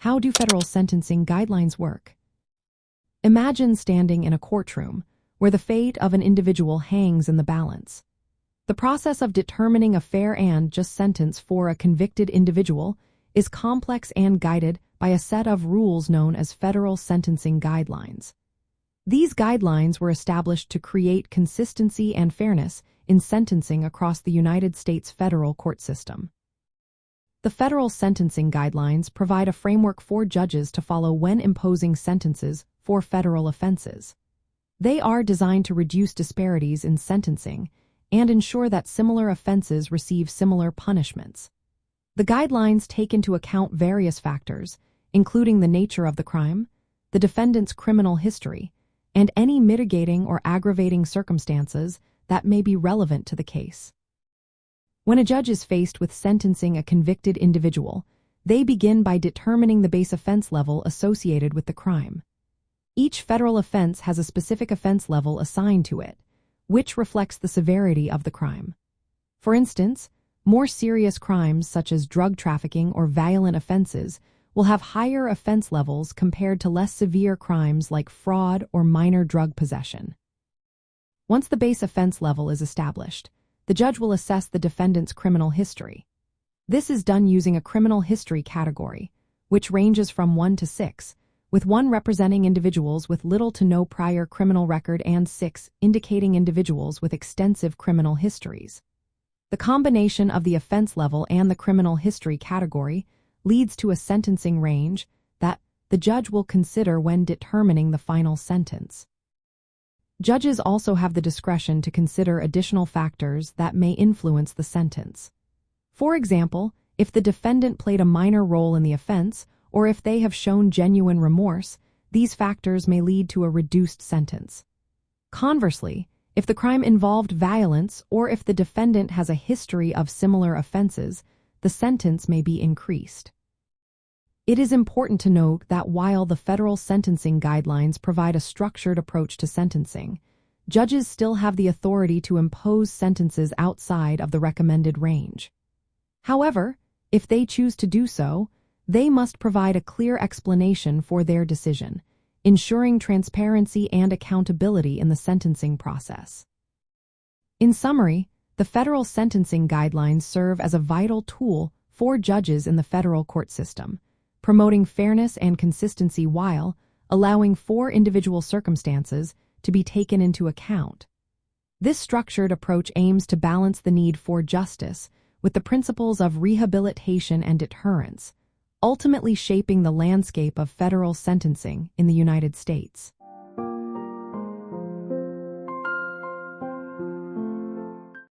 How do federal sentencing guidelines work? Imagine standing in a courtroom where the fate of an individual hangs in the balance. The process of determining a fair and just sentence for a convicted individual is complex and guided by a set of rules known as federal sentencing guidelines. These guidelines were established to create consistency and fairness in sentencing across the United States federal court system. The federal sentencing guidelines provide a framework for judges to follow when imposing sentences for federal offenses. They are designed to reduce disparities in sentencing and ensure that similar offenses receive similar punishments. The guidelines take into account various factors, including the nature of the crime, the defendant's criminal history, and any mitigating or aggravating circumstances that may be relevant to the case. When a judge is faced with sentencing a convicted individual, they begin by determining the base offense level associated with the crime. Each federal offense has a specific offense level assigned to it, which reflects the severity of the crime. For instance, more serious crimes such as drug trafficking or violent offenses will have higher offense levels compared to less severe crimes like fraud or minor drug possession. Once the base offense level is established, the judge will assess the defendant's criminal history. This is done using a criminal history category, which ranges from 1 to 6, with 1 representing individuals with little to no prior criminal record and 6 indicating individuals with extensive criminal histories. The combination of the offense level and the criminal history category leads to a sentencing range that the judge will consider when determining the final sentence. Judges also have the discretion to consider additional factors that may influence the sentence. For example, if the defendant played a minor role in the offense, or if they have shown genuine remorse, these factors may lead to a reduced sentence. Conversely, if the crime involved violence or if the defendant has a history of similar offenses, the sentence may be increased. It is important to note that while the federal sentencing guidelines provide a structured approach to sentencing, judges still have the authority to impose sentences outside of the recommended range. However, if they choose to do so, they must provide a clear explanation for their decision, ensuring transparency and accountability in the sentencing process. In summary, the federal sentencing guidelines serve as a vital tool for judges in the federal court system, promoting fairness and consistency while allowing for individual circumstances to be taken into account. This structured approach aims to balance the need for justice with the principles of rehabilitation and deterrence, ultimately shaping the landscape of federal sentencing in the United States.